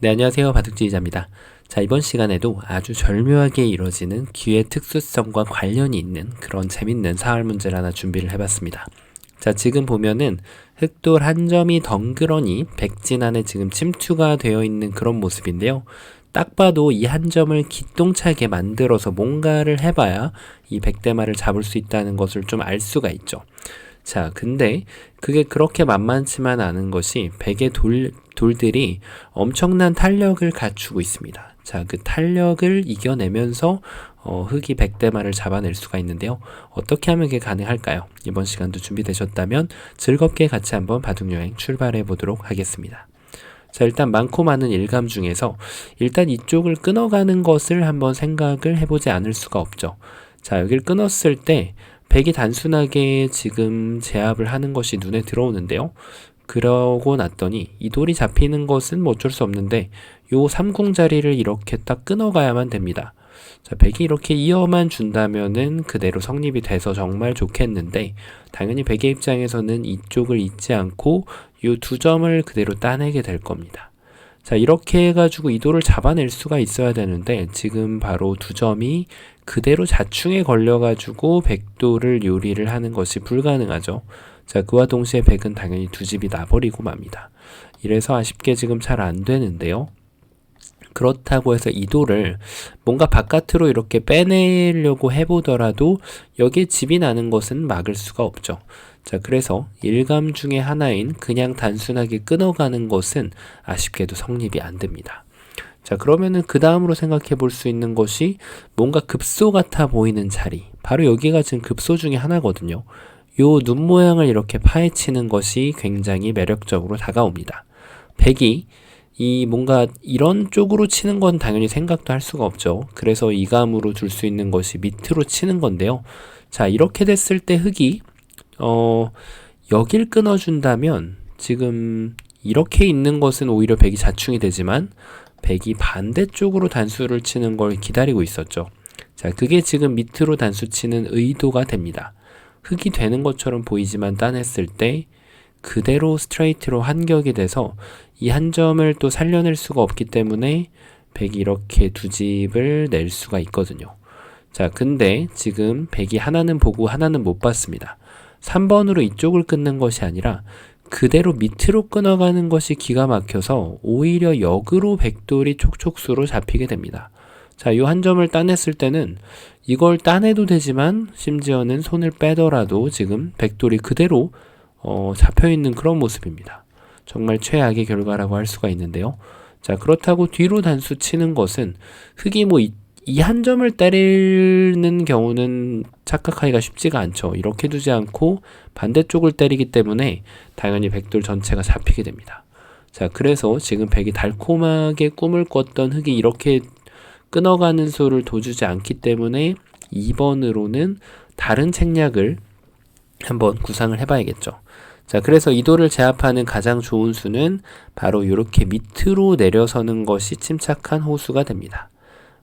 네, 안녕하세요. 바둑지휘자입니다. 자, 이번 시간에도 아주 절묘하게 이루어지는 기의 특수성과 관련이 있는 그런 재밌는 사활 문제를 하나 준비를 해봤습니다. 자, 지금 보면은 흑돌 한 점이 덩그러니 백진 안에 지금 침투가 되어 있는 그런 모습인데요. 딱 봐도 이 한 점을 기똥차게 만들어서 뭔가를 해봐야 이 백대마를 잡을 수 있다는 것을 좀 알 수가 있죠. 자, 근데 그게 그렇게 만만치만 않은 것이 백의 돌들이 엄청난 탄력을 갖추고 있습니다. 자, 그 탄력을 이겨내면서 흑이 백대마를 잡아낼 수가 있는데요. 어떻게 하면 그게 가능할까요? 이번 시간도 준비되셨다면 즐겁게 같이 한번 바둑여행 출발해 보도록 하겠습니다. 자, 일단 많고 많은 일감 중에서 일단 이쪽을 끊어가는 것을 한번 생각을 해보지 않을 수가 없죠. 자, 여기를 끊었을 때 백이 단순하게 지금 제압을 하는 것이 눈에 들어오는데요. 그러고 났더니 이 돌이 잡히는 것은 뭐 어쩔 수 없는데 요 삼궁 자리를 이렇게 딱 끊어가야만 됩니다. 자, 백이 이렇게 이어만 준다면은 그대로 성립이 돼서 정말 좋겠는데 당연히 백의 입장에서는 이쪽을 잊지 않고 요 두 점을 그대로 따내게 될 겁니다. 자, 이렇게 해가지고 이 돌을 잡아낼 수가 있어야 되는데 지금 바로 두 점이 그대로 자충에 걸려가지고 백돌을 요리를 하는 것이 불가능하죠. 자, 그와 동시에 백은 당연히 두 집이 나버리고 맙니다. 이래서 아쉽게 지금 잘 안 되는데요. 그렇다고 해서 이 돌을 뭔가 바깥으로 이렇게 빼내려고 해보더라도 여기에 집이 나는 것은 막을 수가 없죠. 자, 그래서 일감 중에 하나인 그냥 단순하게 끊어가는 것은 아쉽게도 성립이 안 됩니다. 자, 그러면은 그 다음으로 생각해 볼 수 있는 것이 뭔가 급소 같아 보이는 자리. 바로 여기가 지금 급소 중에 하나거든요. 요 눈 모양을 이렇게 파헤치는 것이 굉장히 매력적으로 다가옵니다. 백이 이 뭔가 이런 쪽으로 치는 건 당연히 생각도 할 수가 없죠. 그래서 이 감으로 둘 수 있는 것이 밑으로 치는 건데요. 자, 이렇게 됐을 때 흑이 여길 끊어준다면 지금 이렇게 있는 것은 오히려 백이 자충이 되지만 백이 반대쪽으로 단수를 치는 걸 기다리고 있었죠. 자, 그게 지금 밑으로 단수 치는 의도가 됩니다. 흑이 되는 것처럼 보이지만 따냈을 때 그대로 스트레이트로 한격이 돼서 이 한 점을 또 살려낼 수가 없기 때문에 백이 이렇게 두 집을 낼 수가 있거든요. 자, 근데 지금 백이 하나는 보고 하나는 못 봤습니다. 3번으로 이쪽을 끊는 것이 아니라 그대로 밑으로 끊어가는 것이 기가 막혀서 오히려 역으로 백돌이 촉촉수로 잡히게 됩니다. 자, 이 한 점을 따냈을 때는 이걸 따내도 되지만 심지어는 손을 빼더라도 지금 백돌이 그대로 잡혀있는 그런 모습입니다. 정말 최악의 결과라고 할 수가 있는데요. 자, 그렇다고 뒤로 단수 치는 것은 흑이 뭐 이 한 점을 때리는 경우는 착각하기가 쉽지가 않죠. 이렇게 두지 않고 반대쪽을 때리기 때문에 당연히 백돌 전체가 잡히게 됩니다. 자, 그래서 지금 백이 달콤하게 꿈을 꿨던 흑이 이렇게 끊어가는 수를 둬주지 않기 때문에 2번으로는 다른 책략을 한번 구상을 해봐야겠죠. 자, 그래서 이 돌을 제압하는 가장 좋은 수는 바로 이렇게 밑으로 내려서는 것이 침착한 호수가 됩니다.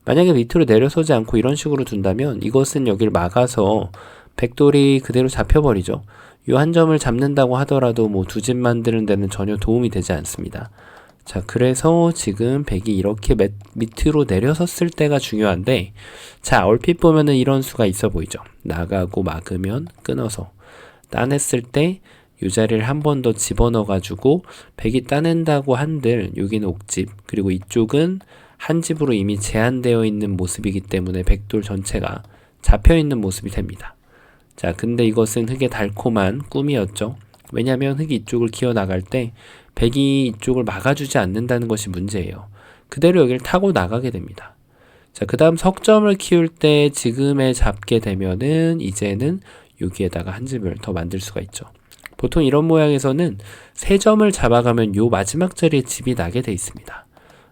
만약에 밑으로 내려서지 않고 이런 식으로 둔다면 이것은 여기를 막아서 백돌이 그대로 잡혀버리죠. 이 한 점을 잡는다고 하더라도 뭐 두 집 만드는 데는 전혀 도움이 되지 않습니다. 자, 그래서 지금 백이 이렇게 밑으로 내려섰을 때가 중요한데, 자, 얼핏 보면은 이런 수가 있어 보이죠. 나가고 막으면 끊어서 따냈을 때 이 자리를 한 번 더 집어넣어 가지고 백이 따낸다고 한들 여기는 옥집, 그리고 이쪽은 한 집으로 이미 제한되어 있는 모습이기 때문에 백돌 전체가 잡혀 있는 모습이 됩니다. 자, 근데 이것은 흑의 달콤한 꿈이었죠. 왜냐하면 흑이 이쪽을 기어나갈 때 백이 이쪽을 막아주지 않는다는 것이 문제예요. 그대로 여기를 타고 나가게 됩니다. 자, 그 다음 석점을 키울 때 지금에 잡게 되면은 이제는 여기에다가 한 집을 더 만들 수가 있죠. 보통 이런 모양에서는 세 점을 잡아가면 요 마지막 자리에 집이 나게 돼 있습니다.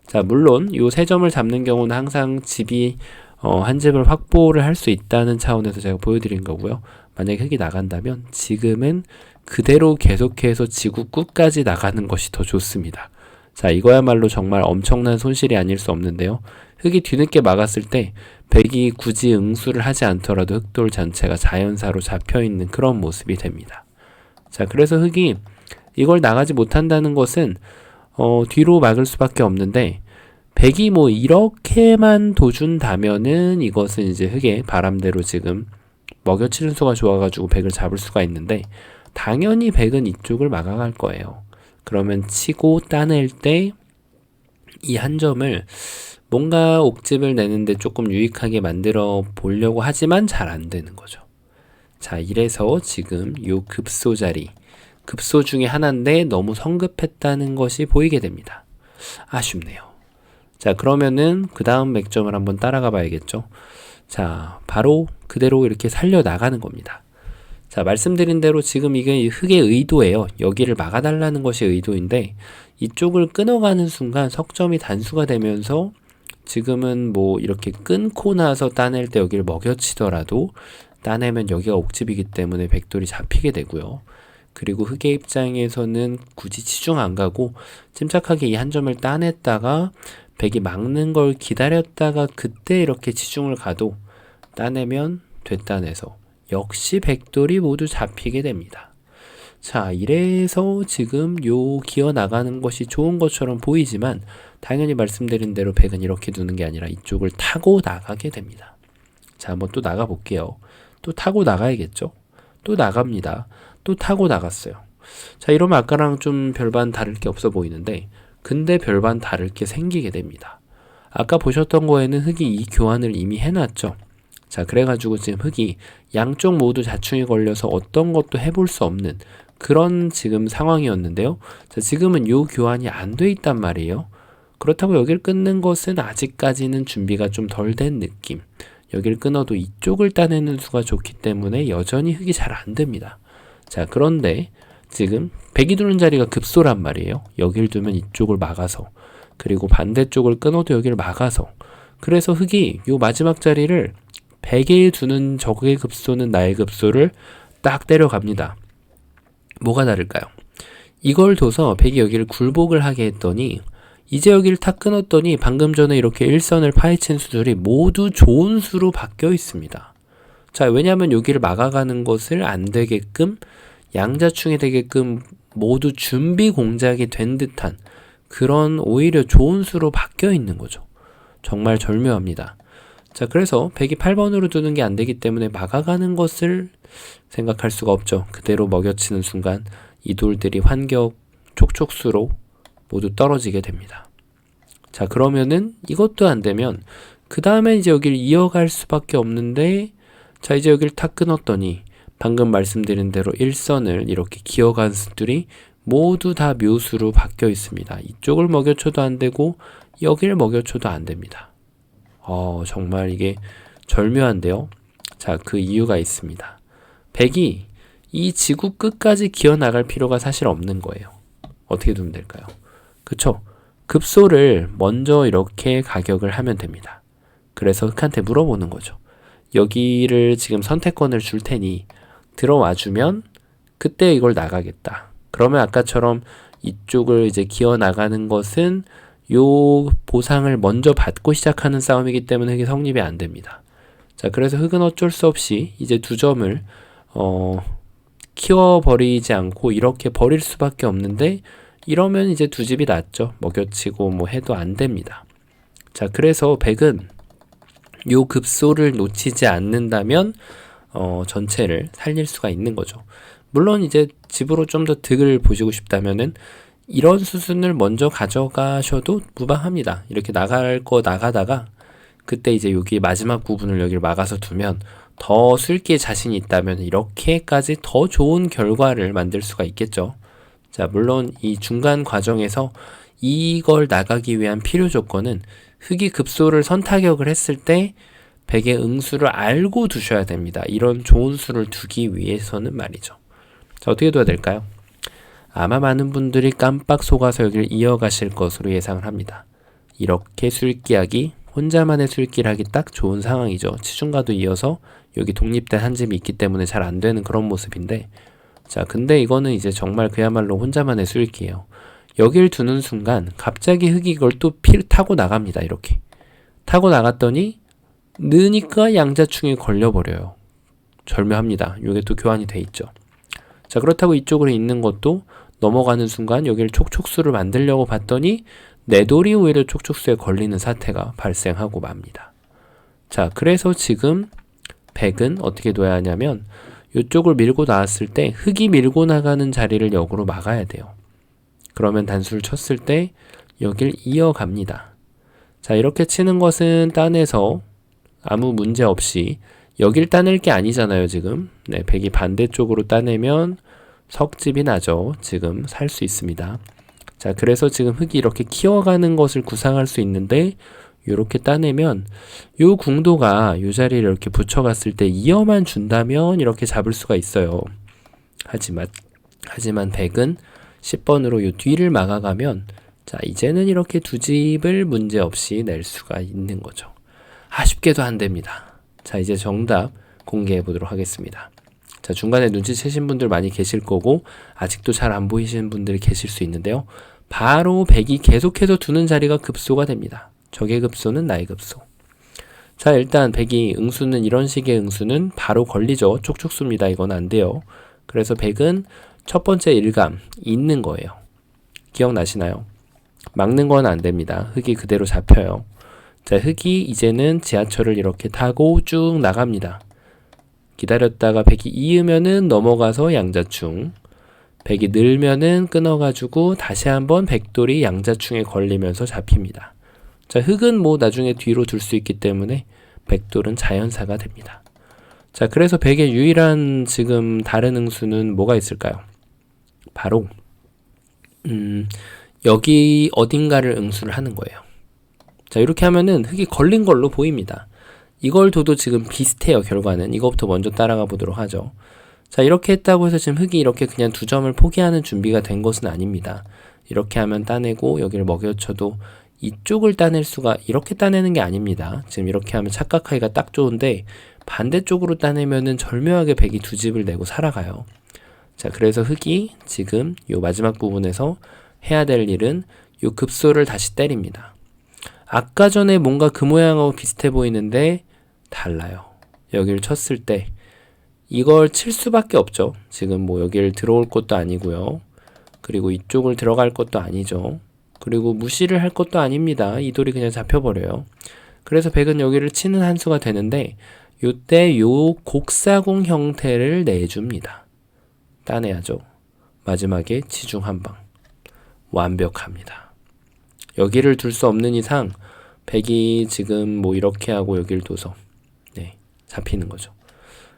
자, 물론 요 세 점을 잡는 경우는 항상 집이 한 집을 확보를 할 수 있다는 차원에서 제가 보여드린 거고요. 만약에 흑이 나간다면 지금은 그대로 계속해서 지구 끝까지 나가는 것이 더 좋습니다. 자, 이거야말로 정말 엄청난 손실이 아닐 수 없는데요. 흑이 뒤늦게 막았을 때 백이 굳이 응수를 하지 않더라도 흑돌 전체가 자연사로 잡혀있는 그런 모습이 됩니다. 자, 그래서 흑이 이걸 나가지 못한다는 것은 뒤로 막을 수밖에 없는데 백이 뭐 이렇게만 도준다면은 이것은 이제 흑의 바람대로 지금 먹여치는 수가 좋아가지고 백을 잡을 수가 있는데 당연히 백은 이쪽을 막아갈 거예요. 그러면 치고 따낼 때 이 한 점을 뭔가 옥집을 내는데 조금 유익하게 만들어 보려고 하지만 잘 안 되는 거죠. 자, 이래서 지금 요 급소 자리, 급소 중에 하나인데 너무 성급했다는 것이 보이게 됩니다. 아쉽네요. 자, 그러면은 그 다음 맥점을 한번 따라가 봐야겠죠. 자, 바로 그대로 이렇게 살려 나가는 겁니다. 자, 말씀드린 대로 지금 이게 흑의 의도예요. 여기를 막아달라는 것이 의도인데 이쪽을 끊어가는 순간 석점이 단수가 되면서 지금은 뭐 이렇게 끊고 나서 따낼 때 여기를 먹여치더라도 따내면 여기가 옥집이기 때문에 백돌이 잡히게 되고요. 그리고 흑의 입장에서는 굳이 치중 안 가고 침착하게 이 한 점을 따냈다가 백이 막는 걸 기다렸다가 그때 이렇게 치중을 가도 따내면 됐다내서 역시 백돌이 모두 잡히게 됩니다. 자, 이래서 지금 요 기어 나가는 것이 좋은 것처럼 보이지만 당연히 말씀드린 대로 백은 이렇게 두는 게 아니라 이쪽을 타고 나가게 됩니다. 자, 한번 또 나가 볼게요. 또 타고 나가야겠죠? 또 나갑니다. 또 타고 나갔어요. 자, 이러면 아까랑 좀 별반 다를 게 없어 보이는데 근데 별반 다를 게 생기게 됩니다. 아까 보셨던 거에는 흑이 이 교환을 이미 해놨죠. 자, 그래가지고 지금 흑이 양쪽 모두 자충이 걸려서 어떤 것도 해볼 수 없는 그런 지금 상황이었는데요. 자, 지금은 요 교환이 안 돼 있단 말이에요. 그렇다고 여길 끊는 것은 아직까지는 준비가 좀 덜 된 느낌. 여길 끊어도 이쪽을 따내는 수가 좋기 때문에 여전히 흑이 잘 안 됩니다. 자, 그런데 지금 백이 두는 자리가 급소란 말이에요. 여길 두면 이쪽을 막아서 그리고 반대쪽을 끊어도 여기를 막아서 그래서 흑이 요 마지막 자리를 백에 두는 적의 급소는 나의 급소를 딱 때려갑니다. 뭐가 다를까요? 이걸 둬서 백이 여기를 굴복을 하게 했더니 이제 여기를 탁 끊었더니 방금 전에 이렇게 일선을 파헤친 수들이 모두 좋은 수로 바뀌어 있습니다. 자, 왜냐하면 여기를 막아가는 것을 안 되게끔 양자충이 되게끔 모두 준비 공작이 된 듯한 그런 오히려 좋은 수로 바뀌어 있는 거죠. 정말 절묘합니다. 자, 그래서 백이 8번으로 두는 게 안 되기 때문에 막아가는 것을 생각할 수가 없죠. 그대로 먹여치는 순간 이 돌들이 환격 촉촉수로 모두 떨어지게 됩니다. 자, 그러면은 이것도 안 되면 그 다음에 이제 여기를 이어갈 수밖에 없는데 자, 이제 여기를 탁 끊었더니 방금 말씀드린 대로 일선을 이렇게 기어간 수들이 모두 다 묘수로 바뀌어 있습니다. 이쪽을 먹여쳐도 안 되고 여기를 먹여쳐도 안 됩니다. 정말 이게 절묘한데요. 자, 그 이유가 있습니다. 백이 이 지구 끝까지 기어 나갈 필요가 사실 없는 거예요. 어떻게 두면 될까요? 그쵸? 급소를 먼저 이렇게 가격을 하면 됩니다. 그래서 흑한테 물어보는 거죠. 여기를 지금 선택권을 줄 테니 들어와주면 그때 이걸 나가겠다. 그러면 아까처럼 이쪽을 이제 기어 나가는 것은 요 보상을 먼저 받고 시작하는 싸움이기 때문에 흑이 성립이 안 됩니다. 자, 그래서 흑은 어쩔 수 없이 이제 두 점을 키워버리지 않고 이렇게 버릴 수밖에 없는데 이러면 이제 두 집이 낫죠. 먹여치고 뭐 해도 안 됩니다. 자, 그래서 백은 요 급소를 놓치지 않는다면 전체를 살릴 수가 있는 거죠. 물론 이제 집으로 좀 더 득을 보시고 싶다면은 이런 수순을 먼저 가져가셔도 무방합니다. 이렇게 나갈 거 나가다가 그때 이제 여기 마지막 부분을 여기를 막아서 두면 더 술기에 자신이 있다면 이렇게까지 더 좋은 결과를 만들 수가 있겠죠. 자, 물론 이 중간 과정에서 이걸 나가기 위한 필요 조건은 흑이 급소를 선타격을 했을 때 백의 응수를 알고 두셔야 됩니다. 이런 좋은 수를 두기 위해서는 말이죠. 자, 어떻게 둬야 될까요? 아마 많은 분들이 깜빡 속아서 여기를 이어가실 것으로 예상을 합니다. 이렇게 술기하기, 혼자만의 술기를 하기 딱 좋은 상황이죠. 치중과도 이어서 여기 독립된 한 집이 있기 때문에 잘 안 되는 그런 모습인데 자, 근데 이거는 이제 정말 그야말로 혼자만의 술기예요. 여길 두는 순간 갑자기 흑이 이걸 또 타고 나갑니다. 이렇게 타고 나갔더니 느니까 양자충에 걸려버려요. 절묘합니다. 이게 또 교환이 돼 있죠. 자, 그렇다고 이쪽으로 있는 것도 넘어가는 순간 여기를 촉촉수를 만들려고 봤더니 내 돌이 오히려 촉촉수에 걸리는 사태가 발생하고 맙니다. 자, 그래서 지금 100은 어떻게 둬야 하냐면 이쪽을 밀고 나왔을 때 흙이 밀고 나가는 자리를 역으로 막아야 돼요. 그러면 단수를 쳤을 때 여길 이어갑니다. 자, 이렇게 치는 것은 따내서 아무 문제 없이 여길 따낼 게 아니잖아요, 지금. 네, 100이 반대쪽으로 따내면 석집이 나죠. 지금 살 수 있습니다. 자, 그래서 지금 흙이 이렇게 키워가는 것을 구상할 수 있는데 이렇게 따내면 요 궁도가 요 자리를 이렇게 붙여갔을 때 이어만 준다면 이렇게 잡을 수가 있어요. 하지만 100은 10번으로 요 뒤를 막아가면 자, 이제는 이렇게 두 집을 문제없이 낼 수가 있는 거죠. 아쉽게도 안 됩니다. 자, 이제 정답 공개해 보도록 하겠습니다. 자, 중간에 눈치채신 분들 많이 계실 거고 아직도 잘 안 보이시는 분들이 계실 수 있는데요. 바로 100이 계속해서 두는 자리가 급소가 됩니다. 적의 급소는 나의 급소. 자, 일단 100이 응수는 이런 식의 응수는 바로 걸리죠. 촉촉수입니다. 이건 안 돼요. 그래서 100은 첫 번째 일감 있는 거예요. 기억나시나요? 막는 건 안 됩니다. 흙이 그대로 잡혀요. 자, 흙이 이제는 지하철을 이렇게 타고 쭉 나갑니다. 기다렸다가 100이 이으면은 넘어가서 양자충, 100이 늘면은 끊어가지고 다시 한번 백돌이 양자충에 걸리면서 잡힙니다. 자, 흙은 뭐 나중에 뒤로 둘 수 있기 때문에 백돌은 자연사가 됩니다. 자, 그래서 100의 유일한 지금 다른 응수는 뭐가 있을까요? 바로 여기 어딘가를 응수를 하는 거예요. 자, 이렇게 하면은 흙이 걸린 걸로 보입니다. 이걸 둬도 지금 비슷해요. 결과는. 이것부터 먼저 따라가 보도록 하죠. 자, 이렇게 했다고 해서 지금 흙이 이렇게 그냥 두 점을 포기하는 준비가 된 것은 아닙니다. 이렇게 하면 따내고 여기를 먹여쳐도 이쪽을 따낼 수가 이렇게 따내는 게 아닙니다. 지금 이렇게 하면 착각하기가 딱 좋은데 반대쪽으로 따내면은 절묘하게 100이 두 집을 내고 살아가요. 자, 그래서 흙이 지금 요 마지막 부분에서 해야 될 일은 요 급소를 다시 때립니다. 아까 전에 뭔가 그 모양하고 비슷해 보이는데 달라요. 여기를 쳤을 때 이걸 칠 수밖에 없죠. 지금 뭐 여기를 들어올 것도 아니고요. 그리고 이쪽을 들어갈 것도 아니죠. 그리고 무시를 할 것도 아닙니다. 이 돌이 그냥 잡혀버려요. 그래서 100은 여기를 치는 한 수가 되는데 요때 요 곡사공 형태를 내줍니다. 따내야죠. 마지막에 지중 한 방. 완벽합니다. 여기를 둘 수 없는 이상 100이 지금 뭐 이렇게 하고 여기를 둬서 네, 잡히는 거죠.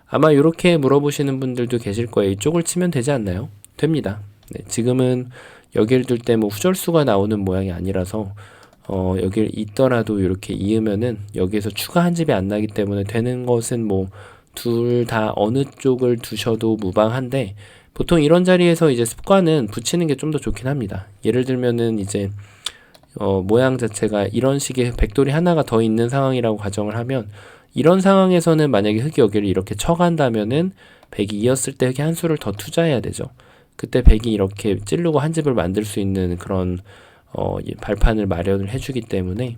아마 이렇게 물어보시는 분들도 계실 거예요. 이쪽을 치면 되지 않나요? 됩니다. 네, 지금은 여기를 둘 때 뭐 후절수가 나오는 모양이 아니라서 여기를 있더라도 이렇게 이으면은 여기에서 추가 한 집이 안 나기 때문에 되는 것은 뭐 둘 다 어느 쪽을 두셔도 무방한데 보통 이런 자리에서 이제 습관은 붙이는 게 좀 더 좋긴 합니다. 예를 들면은 이제 모양 자체가 이런 식의 백돌이 하나가 더 있는 상황이라고 가정을 하면 이런 상황에서는 만약에 흙이 여기를 이렇게 쳐간다면은 100이 이었을 때 흙이 한 수를 더 투자해야 되죠. 그때 100이 이렇게 찌르고 한 집을 만들 수 있는 그런 발판을 마련을 해주기 때문에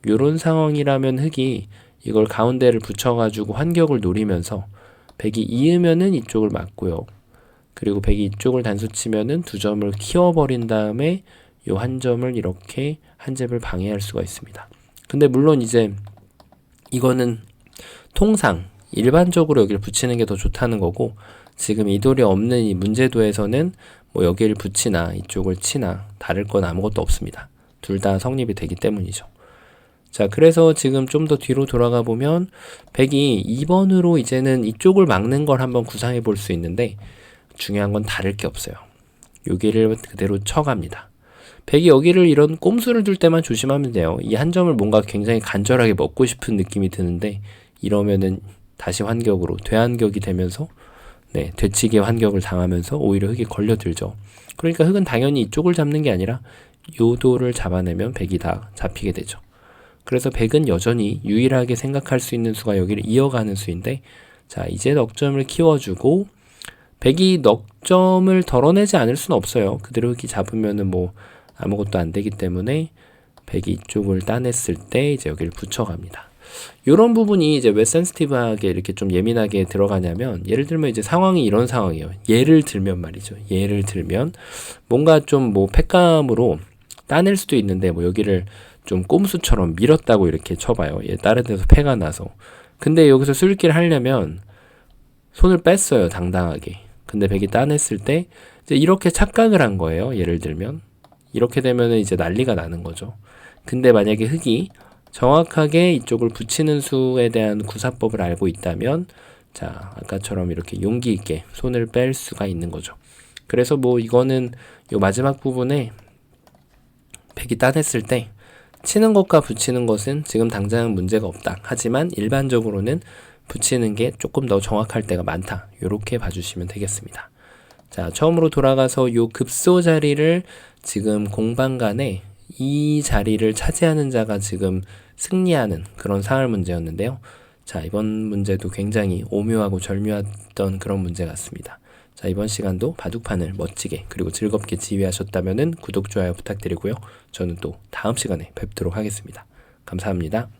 이런 상황이라면 흙이 이걸 가운데를 붙여가지고 환격을 노리면서 100이 이으면은 이쪽을 막고요. 그리고 100이 이쪽을 단수 치면은 두 점을 키워버린 다음에 요 한 점을 이렇게 한 집을 방해할 수가 있습니다. 근데 물론 이제 이거는 통상 일반적으로 여기를 붙이는 게 더 좋다는 거고 지금 이 돌이 없는 이 문제도에서는 뭐 여기를 붙이나 이쪽을 치나 다를 건 아무것도 없습니다. 둘 다 성립이 되기 때문이죠. 자, 그래서 지금 좀 더 뒤로 돌아가 보면 100이 2번으로 이제는 이쪽을 막는 걸 한번 구상해 볼 수 있는데 중요한 건 다를 게 없어요. 여기를 그대로 쳐갑니다. 100이 여기를 이런 꼼수를 둘 때만 조심하면 돼요. 이 한 점을 뭔가 굉장히 간절하게 먹고 싶은 느낌이 드는데 이러면은 다시 환격으로 되환격이 되면서 네, 되치기의 환격을 당하면서 오히려 흙이 걸려들죠. 그러니까 흙은 당연히 이쪽을 잡는 게 아니라 요 돌을 잡아내면 100이 다 잡히게 되죠. 그래서 100은 여전히 유일하게 생각할 수 있는 수가 여기를 이어가는 수인데 자, 이제 넉점을 키워주고 100이 넉점을 덜어내지 않을 수는 없어요. 그대로 흙이 잡으면은 뭐 아무것도 안 되기 때문에 100이 이쪽을 따냈을 때 이제 여기를 붙여갑니다. 이런 부분이 이제 왜 센시티브하게 이렇게 좀 예민하게 들어가냐면, 예를 들면 이제 상황이 이런 상황이에요. 예를 들면 말이죠. 예를 들면 뭔가 좀 뭐 팩감으로 따낼 수도 있는데, 뭐 여기를 좀 꼼수처럼 밀었다고 이렇게 쳐봐요. 얘 다른 데서 패가 나서. 근데 여기서 술기를 하려면 손을 뺐어요, 당당하게. 근데 백이 따냈을 때 이제 이렇게 착각을 한 거예요. 예를 들면 이렇게 되면은 이제 난리가 나는 거죠. 근데 만약에 흑이 정확하게 이쪽을 붙이는 수에 대한 구사법을 알고 있다면, 자, 아까처럼 이렇게 용기 있게 손을 뺄 수가 있는 거죠. 그래서 뭐 이거는 요 마지막 부분에 백이 따냈을 때 치는 것과 붙이는 것은 지금 당장 문제가 없다. 하지만 일반적으로는 붙이는 게 조금 더 정확할 때가 많다. 요렇게 봐주시면 되겠습니다. 자, 처음으로 돌아가서 요 급소 자리를 지금 공방간에 이 자리를 차지하는 자가 지금 승리하는 그런 상할 문제였는데요. 자, 이번 문제도 굉장히 오묘하고 절묘했던 그런 문제 같습니다. 자, 이번 시간도 바둑판을 멋지게 그리고 즐겁게 지휘하셨다면 구독, 좋아요 부탁드리고요. 저는 또 다음 시간에 뵙도록 하겠습니다. 감사합니다.